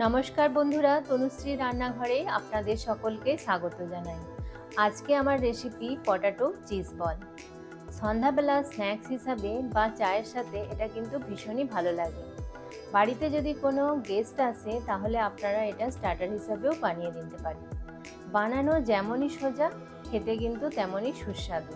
নমস্কার বন্ধুরা, তনুশ্রী রান্নাঘরে আপনাদের সকলকে স্বাগত জানাই। আজকে আমার রেসিপি পটাটো চিজ বল। সন্ধ্যাবেলা স্ন্যাক্স হিসাবে বা চায়ের সাথে এটা কিন্তু ভীষণই ভালো লাগে। বাড়িতে যদি কোনো গেস্ট আসে তাহলে আপনারা এটা স্টার্টার হিসাবেও বানিয়ে দিতে পারেন। বানানো যেমনই সোজা, খেতে কিন্তু তেমনই সুস্বাদু।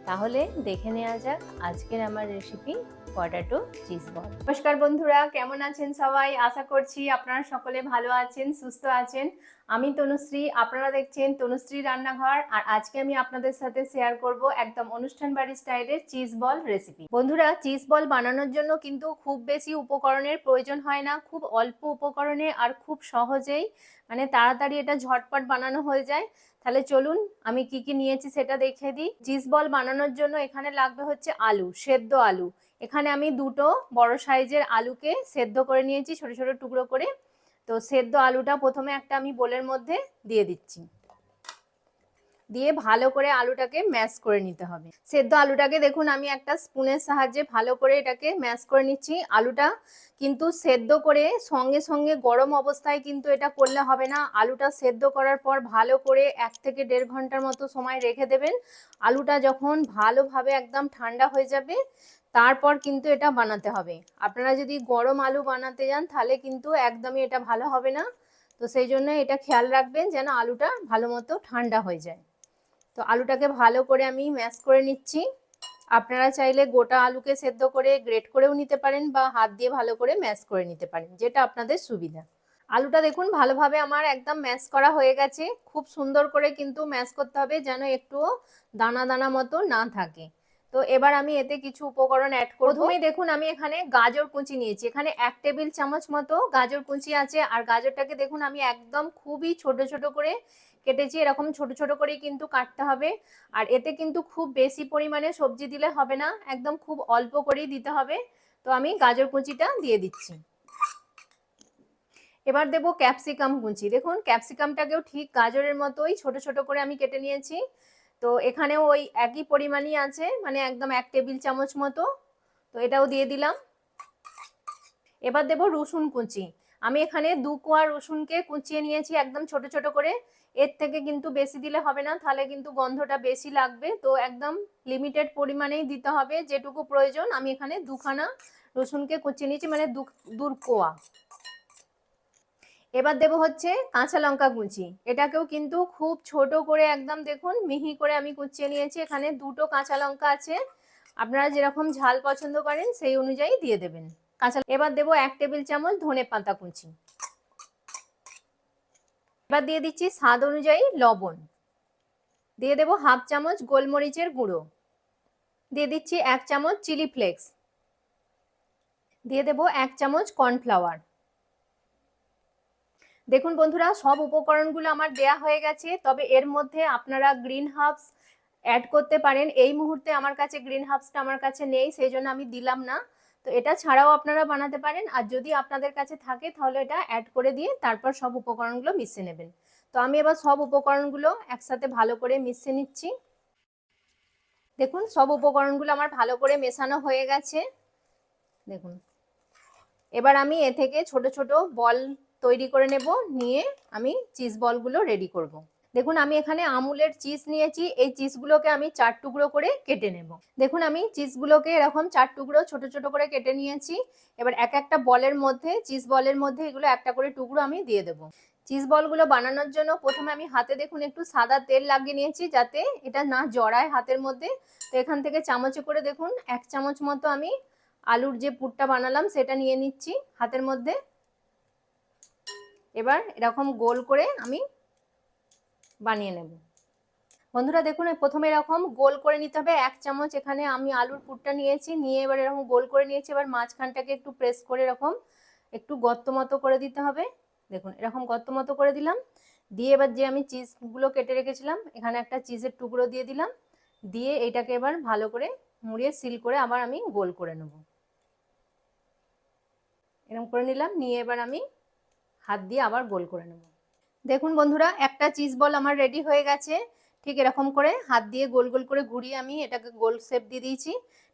তাহলে দেখে নেওয়া যাক আজকের আমার রেসিপি পটাটো চিজ বল। নমস্কার বন্ধুরা, কেমন আছেন সবাই? আশা করছি আপনারা সকলে ভালো আছেন, সুস্থ আছেন। আমি তনুশ্রী, আপনারা দেখছেন তনুশ্রী রান্নাঘর। আর আজকে আমি আপনাদের সাথে শেয়ার করব একদম অনুষ্ঠান বাড়ি স্টাইলের চিজ বল রেসিপি। বন্ধুরা, চিজ বল বানানোর জন্য কিন্তু খুব বেশি উপকরণের প্রয়োজন হয় না, খুব অল্প উপকরণে আর খুব সহজেই তাড়াতাড়ি এটা ঝটপট বানানো হয়ে যায়। তাহলে চলুন আমি কি কি নিয়েছি সেটা দেখে দিই। চিজ বল বানানোর জন্য এখানে লাগবে হচ্ছে আলু, সেদ্ধ আলু। এখানে আমি দুটো বড় সাইজের আলুকে সেদ্ধ করে নিয়েছি ছোট ছোট টুকরো করে। তো সেদ্ধ আলুটা প্রথমে একটা আমি বোলের মধ্যে দিয়ে দিচ্ছি, দিয়ে ভালো করে আলুটাকে ম্যাশ করে নিতে হবে। সেদ্ধ আলুটাকে দেখুন আমি একটা স্পুনের সাহায্যে ভালো করে এটাকে ম্যাশ করে নিচ্ছি। আলুটা কিন্তু সেদ্ধ করে সঙ্গে সঙ্গে গরম অবস্থায় কিন্তু এটা করলে হবে না। আলুটা সেদ্ধ করার পর ভালো করে 1 থেকে 1.5 ঘন্টার মতো সময় রেখে দেবেন। আলুটা যখন ভালোভাবে একদম ঠান্ডা হয়ে যাবে তারপর কিন্তু এটা বানাতে হবে। আপনারা যদি গরম আলু বানাতে যান তাহলে কিন্তু একদমই এটা ভালো হবে না। তো সেই জন্য এটা খেয়াল রাখবেন যেন আলুটা ভালো মতো ঠান্ডা হয়ে যায়। তো আলুটাকে ভালো করে আমি ম্যাশ করে নিচ্ছি। আপনারা চাইলে গোটা আলুকে সেদ্ধ করে গ্রেট করেও নিতে পারেন বা হাত দিয়ে ভালো করে ম্যাশ করে নিতে পারেন, যেটা আপনাদের সুবিধা। আলুটা দেখুন ভালোভাবে আমার একদম ম্যাশ করা হয়ে গেছে। খুব সুন্দর করে কিন্তু ম্যাশ করতে হবে যেন একটুও দানা দানা মতো না থাকে। তো এবার আমি এতে কিছু উপকরণ অ্যাড করব। প্রথমেই দেখুন আমি এখানে গাজর কুচি নিয়েছি। এখানে 1 টেবিল চামচ মতো গাজর কুচি আছে। আর গাজরটাকে দেখুন আমি একদম খুবই ছোট ছোট করে কেটেছি। এরকম ছোট ছোট করেই কিন্তু কাটতে হবে। আর এতে কিন্তু খুব বেশি পরিমাণে সবজি দিলে হবে না, একদম খুব অল্প করেই দিতে হবে। তো আমি গাজর কুচিটা দিয়ে দিচ্ছি। এবার দেবো ক্যাপসিকাম কুচি। দেখুন ক্যাপসিকামটাকেও ঠিক গাজরের মতোই ছোট ছোট করে আমি কেটে নিয়েছি। তো এখানেও ওই একই পরিমাণই আছে, একদম 1 টেবিল চামচ মতো। তো এটাও দিয়ে দিলাম। এবার দেবো রসুন কুচি। আমি এখানে 2 কোয়া রসুনকে কুচিয়ে নিয়েছি একদম ছোট ছোট করে। এর থেকে কিন্তু বেশি দিলে হবে না, তাহলে কিন্তু গন্ধটা বেশি লাগবে। তো একদম লিমিটেড পরিমাণেই দিতে হবে, যেটুকু প্রয়োজন। আমি এখানে 2 খানা রসুনকে কুচিয়ে নিয়েছি, 2 কোয়া। এবার দেবো হচ্ছে কাঁচা লঙ্কা কুচি। এটাকেও কিন্তু খুব ছোট করে একদম দেখুন মিহি করে আমি কুচিয়ে নিয়েছি। এখানে 2টো কাঁচা লঙ্কা আছে, আপনারা যেরকম ঝাল পছন্দ করেন সেই অনুযায়ী দিয়ে দেবেন। এবার দেবো 1 টেবিল চামচ ধনে পাতা কুচি। এবার দিয়ে দিচ্ছি স্বাদ অনুযায়ী লবণ। দিয়ে দেবো হাফ চামচ গোলমরিচের গুঁড়ো। দিয়ে দিচ্ছি 1 চামচ চিলি ফ্লেক্স। দিয়ে দেবো 1 চামচ কর্নফ্লাওয়ার। দেখুন বন্ধুরা, সব উপকরণগুলো আমার দেয়া হয়ে গেছে। তবে এর মধ্যে আপনারা গ্রিন হার্বস অ্যাড করতে পারেন। এই মুহূর্তে আমার কাছে গ্রিন হার্বসটা আমার কাছে নেই, সেই জন্য আমি দিলাম না। তো এটা ছাড়াও আপনারা বানাতে পারেন। আর যদি আপনাদের কাছে থাকে তাহলে এটা অ্যাড করে দিয়ে তারপর সব উপকরণগুলো মিশিয়ে নেবেন। তো আমি এবার সব উপকরণগুলো একসাথে ভালো করে মিশিয়ে নিচ্ছি। দেখুন সব উপকরণগুলো আমার ভালো করে মেশানো হয়ে গেছে। দেখুন এবার আমি এ থেকে ছোট ছোট বল তৈরি করে নেব, নিয়ে আমি চিজ বলগুলো রেডি করব। দেখুন আমি এখানে আমুলের চিজ নিয়েছি। এই চিজগুলোকে আমি 4 টুকরো করে কেটে নেব। দেখুন আমি চিজগুলোকে এরকম 4 টুকরো ছোট ছোট করে কেটে নিয়েছি। এবার এক একটা বলের মধ্যে, চিজ বলের মধ্যে এগুলো একটা করে টুকরো আমি দিয়ে দেবো। চিজ বলগুলো বানানোর জন্য প্রথমে আমি হাতে দেখুন একটু সাদা তেল লাগিয়ে নিয়েছি, যাতে এটা না জড়ায় হাতের মধ্যে। তো এখান থেকে চামচে করে দেখুন 1 চামচ মতো আমি আলুর যে পুরটা বানালাম সেটা নিয়ে নিচ্ছি হাতের মধ্যে। এবার এরকম গোল করে আমি বানিয়ে নেব। বন্ধুরা দেখুন প্রথমে এরকম গোল করে নিতে হবে। 1 চামচ এখানে আমি আলুর পুরটা নিয়েছি, নিয়ে এবার এরকম গোল করে নিয়েছি। এবার মাঝখানটাকে একটু প্রেস করে এরকম একটু গর্ত মতো করে দিতে হবে। দেখুন এরকম গর্ত মতো করে দিলাম। দিয়ে এবার যে আমি চিজগুলো কেটে রেখেছিলাম এখানে একটা চিজের টুকরো দিয়ে দিলাম। দিয়ে এইটাকে এবার ভালো করে মুড়িয়ে সিল করে আবার আমি গোল করে নেব। এরকম করে নিলাম, নিয়ে এবার আমি হাত দিয়ে আবার গোল করে নেব। দেখুন বন্ধুরা একটা চিজ বল আমার রেডি হয়ে গেছে। ঠিক এরকম করে হাত দিয়ে গোল গোল করে ঘুরিয়ে আমি এটাকে গোল শেপ দিয়ে দিয়েছি।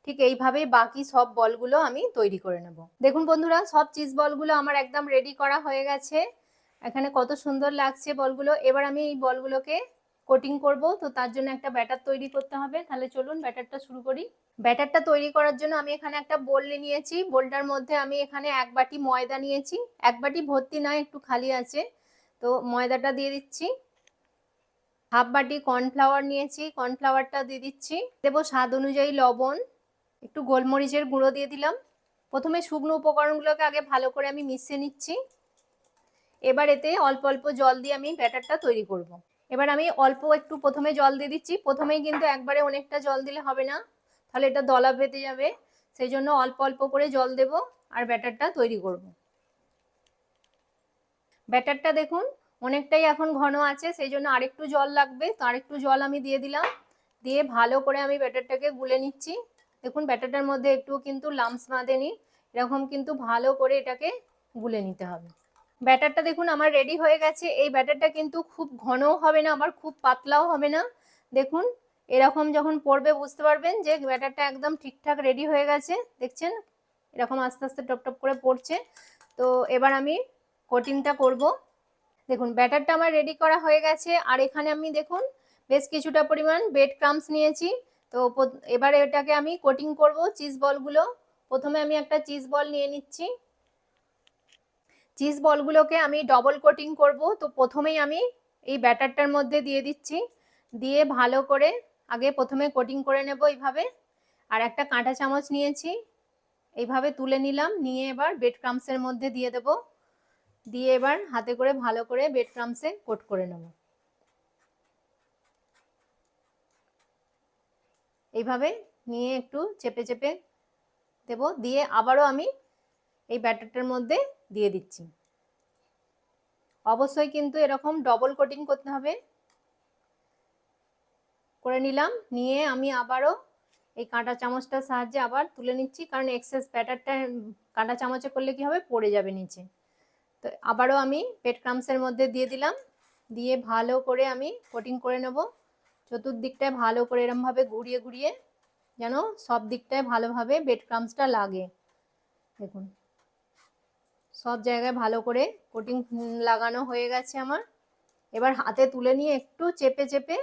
ঠিক এইভাবেই বাকি সব বলগুলো আমি তৈরি করে নেব। দেখুন বন্ধুরা, সব চিজ বলগুলো আমার একদম রেডি করা হয়ে গেছে। এখানে কত সুন্দর লাগছে বলগুলো। এবার আমি এই বলগুলোকে কোটিং করব, তো তার জন্য একটা ব্যাটার তৈরি করতে হবে। তাহলে চলুন ব্যাটারটা শুরু করি। ব্যাটারটা তৈরি করার জন্য আমি এখানে একটা বোল নিয়েছি। বোলটার মধ্যে আমি এখানে 1 বাটি ময়দা নিয়েছি। 1 বাটি ভর্তি না, একটু খালি আছে। তো ময়দাটা দিয়ে দিচ্ছি। হাফ বাটি কর্নফ্লাওয়ার নিয়েছি, কর্নফ্লাওয়ারটা দিয়ে দিচ্ছি। দেবো স্বাদ অনুযায়ী লবণ, একটু গোলমরিচের গুঁড়ো দিয়ে দিলাম। প্রথমে শুকনো উপকরণগুলোকে আগে ভালো করে আমি মিশিয়ে নিচ্ছি। এবার এতে অল্প অল্প জল দিয়ে আমি ব্যাটারটা তৈরি করব। এবার আমি অল্প একটু প্রথমে জল দিয়ে দিচ্ছি। প্রথমেই কিন্তু একবারে অনেকটা জল দিলে হবে না, তাহলে এটা দলা বেঁধে যাবে। সেই জন্য অল্প অল্প করে জল দেব আর ব্যাটারটা তৈরি করব। ব্যাটারটা দেখুন অনেকটাই এখন ঘন আছে, সেই জন্য আরেকটু জল লাগবে। তো আরেকটু জল আমি দিয়ে দিলাম। দিয়ে ভালো করে আমি ব্যাটারটাকে গুলে নিচ্ছি। দেখুন ব্যাটারটার মধ্যে একটু কিন্তু লাম্পস বাঁধেনি, এরকম কিন্তু ভালো করে এটাকে গুলে নিতে হবে। ব্যাটারটা দেখুন আমার রেডি হয়ে গেছে। এই ব্যাটারটা কিন্তু খুব ঘনও হবে না, আবার খুব পাতলাও হবে না। দেখুন এরকম যখন পড়বে বুঝতে পারবেন যে ব্যাটারটা একদম ঠিকঠাক রেডি হয়ে গেছে। দেখছেন এরকম আস্তে আস্তে টপ টপ করে পড়ছে। তো এবার আমি কোটিংটা করব। দেখুন ব্যাটারটা আমার রেডি করা হয়ে গেছে। আর এখানে আমি দেখুন বেশ কিছুটা পরিমাণ ব্রেড ক্রাম্বস নিয়েছি। তো এবার এটাকে আমি কোটিং করব চিজ বলগুলো। প্রথমে আমি একটা চিজ বল নিয়ে নিচ্ছি। চিজ বলগুলোকে আমি ডবল কোটিং করব। তো প্রথমেই আমি এই ব্যাটারটার মধ্যে দিয়ে দিচ্ছি। দিয়ে ভালো করে আগে প্রথমে কোটিং করে নেব এইভাবে। আর একটা কাঁটা চামচ নিয়েছি, এইভাবে তুলে নিলাম। নিয়ে এবার ব্রেড ক্রাম্বসের মধ্যে দিয়ে দেব। দিয়ে এবার হাতে করে ভালো করে ব্রেড ক্রাম্বসে কোট করে নেব। এইভাবে নিয়ে একটু চেপে চেপে দেব। দিয়ে আবারও আমি এই ব্যাটারটার মধ্যে দিয়ে দিচ্ছি। অবশ্যই কিন্তু এরকম ডবল কোটিং করতে হবে। করে নিলাম। নিয়ে আমি আবারও এই কাঁটা চামচটার সাহায্যে আবার তুলে নিচ্ছি, কারণ এক্সেস ব্যাটারটা কাঁটা চামচে করলে কি হবে, পড়ে যাবে নিচে। তো আবারও আমি ব্রেড ক্রাম্বসের মধ্যে দিয়ে দিলাম। দিয়ে ভালো করে আমি কোটিং করে নেব। চতুর্দিকটায় ভালো করে এরমভাবে ঘুরিয়ে ঘুরিয়ে যেন সব দিকটায় ভালোভাবে ব্রেড ক্রাম্বসটা লাগে। দেখুন সব জায়গায় ভালো করে কোটিং লাগানো হয়ে গেছে আমার। এবার হাতে তুলে নিয়ে একটু চেপে চেপে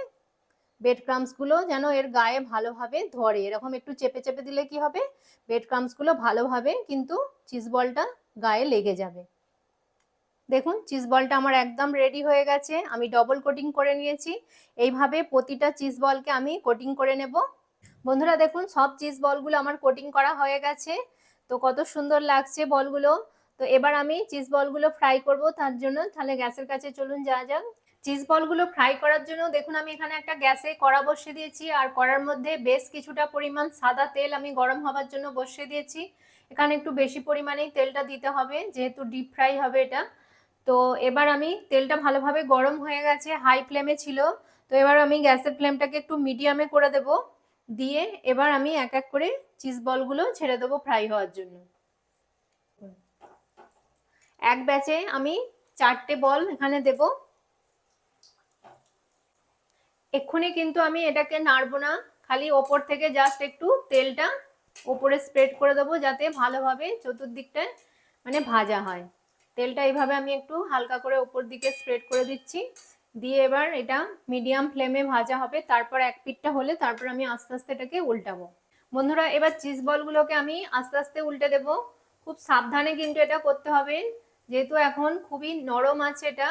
ব্রেড ক্রাম্বসগুলো যেন এর গায়ে ভালোভাবে ধরে, এরকম একটু চেপে চেপে দিলে কি হবে, ব্রেড ক্রাম্বসগুলো ভালোভাবে কিন্তু চিজ বলটা গায়ে লেগে যাবে। দেখুন চিজ বলটা আমার একদম রেডি হয়ে গেছে। আমি ডবল কোটিং করে নিয়েছি। এইভাবে প্রতিটা চিজ বলকে আমি কোটিং করে নেব। বন্ধুরা দেখুন সব চিজ বলগুলো আমার কোটিং করা হয়ে গেছে। তো কত সুন্দর লাগছে বলগুলো। তো এবার আমি চিজ বলগুলো ফ্রাই করব। তার জন্য তাহলে গ্যাসের কাছে চলুন যাওয়া যাক। চিজ বলগুলো ফ্রাই করার জন্য দেখুন আমি এখানে একটা গ্যাসে কড়া বসিয়ে দিয়েছি। আর কড়ার মধ্যে বেশ কিছুটা পরিমাণ সাদা তেল আমি গরম হওয়ার জন্য বসিয়ে দিয়েছি। এখানে একটু বেশি পরিমাণেই তেলটা দিতে হবে, যেহেতু ডিপ ফ্রাই হবে এটা। তো এবার আমি তেলটা ভালোভাবে গরম হয়ে গেছে, হাই ফ্লেমে ছিল। তো এবার আমি গ্যাসের ফ্লেমটাকে একটু মিডিয়ামে করে দেব। দিয়ে এবার আমি এক এক করে চিজ বলগুলো ছেড়ে দেবো ফ্রাই হওয়ার জন্য। এক ব্যাচে আমি 4টে বল এখানে দেব। এক্ষুনি কিন্তু আমি এটাকে নাড়বো না, খালি ওপর থেকে জাস্ট একটু তেলটা ওপরে স্প্রেড করে দেবো, যাতে ভালোভাবে চতুর্দিকটায় মানে ভাজা হয়। তেলটা এইভাবে আমি একটু হালকা করে ওপর দিকে স্প্রেড করে দিচ্ছি। দিয়ে এবার এটা মিডিয়াম ফ্লেমে ভাজা হবে। তারপর এক পিঠটা হলে তারপর আমি আস্তে আস্তে এটাকে উল্টাবো। বন্ধুরা এবার চিজ বলগুলোকে আমি আস্তে আস্তে উল্টে দেব। খুব সাবধানে কিন্তু এটা করতে হবে, যেহেতু এখন খুবই নরম আছে এটা।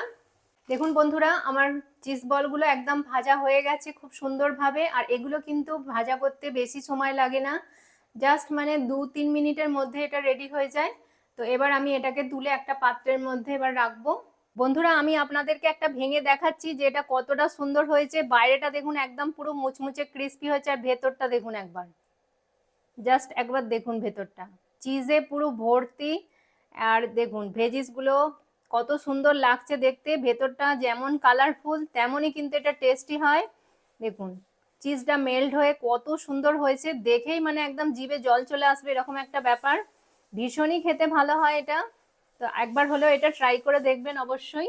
দেখুন বন্ধুরা আমার চিজ বলগুলো একদম ভাজা হয়ে গেছে খুব সুন্দরভাবে। আর এগুলো কিন্তু ভাজা করতে বেশি সময় লাগে না, জাস্ট মানে 2-3 মিনিটের মধ্যে এটা রেডি হয়ে যায়। তো এবার আমি এটাকে তুলে একটা পাত্রের মধ্যে এবার রাখবো। বন্ধুরা আমি আপনাদেরকে একটা ভেঙে দেখাচ্ছি যে এটা কতটা সুন্দর হয়েছে। বাইরেটা দেখুন একদম পুরো মুচমুচে ক্রিস্পি হয়েছে, আর ভেতরটা দেখুন একবার, জাস্ট একবার দেখুন ভেতরটা চিজে পুরো ভর্তি। আর দেখুন ভেজিসগুলো কত সুন্দর লাগছে দেখতে। ভেতরটা যেমন কালারফুল তেমনই কিন্তু এটা টেস্টি হয়। দেখুন চিজটা মেল্ট হয়ে কত সুন্দর হয়েছে, দেখেই মানে একদম জিভে জল চলে আসবে এরকম একটা ব্যাপার। ভীষণই খেতে ভালো হয় এটা। তো একবার হলেও এটা ট্রাই করে দেখবেন অবশ্যই।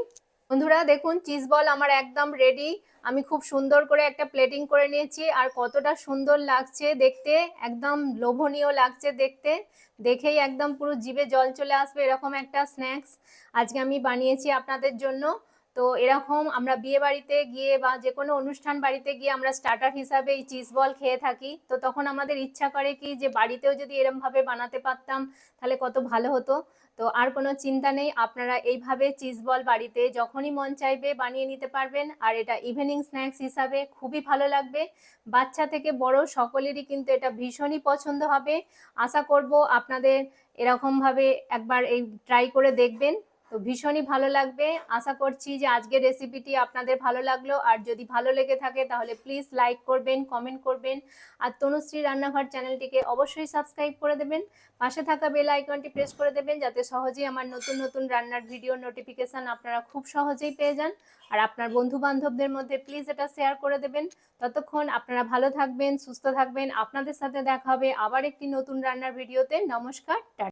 বন্ধুরা দেখুন, চিজ বল আমার একদম রেডি। আমি খুব সুন্দর করে একটা প্লেটিং করে নিয়েছি, আর কতটা সুন্দর লাগছে দেখতে, একদম লোভনীয় লাগছে দেখতে। দেখেই একদম পুরো জিভে জল চলে আসবে, এরকম একটা স্ন্যাক্স আজকে আমি বানিয়েছি আপনাদের জন্য। তো এরকম আমরা বিয়ে বাড়িতে গিয়ে বা যে কোনো অনুষ্ঠান বাড়িতে গিয়ে আমরা স্টার্টার হিসাবে এই চিজ বল খেয়ে থাকি। তো তখন আমাদের ইচ্ছা করে কি যে বাড়িতেও যদি এরম ভাবে বানাতে পারতাম তাহলে কত ভালো হতো। তো আর কোনো চিন্তা নেই, আপনারা এইভাবে চিজ বল বাড়িতে যখনই মন চাইবে বানিয়ে নিতে পারবেন। আর এটা ইভিনিং স্ন্যাক্স হিসাবে খুবই ভালো লাগবে, বাচ্চা থেকে বড় সকলেরই কিন্তু এটা ভীষণই পছন্দ হবে। আশা করব আপনাদের এরকমভাবে একবার এই ট্রাই করে দেখবেন, তো ভীষণই ভালো লাগবে। আশা করছি যে আজকের রেসিপিটি আপনাদের ভালো লাগলো, আর যদি ভালো লেগে থাকে তাহলে প্লিজ লাইক করবেন, কমেন্ট করবেন, আর তনুশ্রী রান্নাঘর চ্যানেলটিকে অবশ্যই সাবস্ক্রাইব করে দেবেন। পাশে থাকা বেল আইকনটি প্রেস করে দেবেন যাতে সহজেই আমার নতুন নতুন রান্নার ভিডিও নোটিফিকেশন আপনারা খুব সহজেই পেয়ে যান। আর আপনার বন্ধু বান্ধবদের মধ্যে প্লিজ এটা শেয়ার করে দেবেন। ততক্ষণ আপনারা ভালো থাকবেন, সুস্থ থাকবেন। আপনাদের সাথে দেখা হবে আবার একটি নতুন রান্নার ভিডিওতে। নমস্কার, টাটা।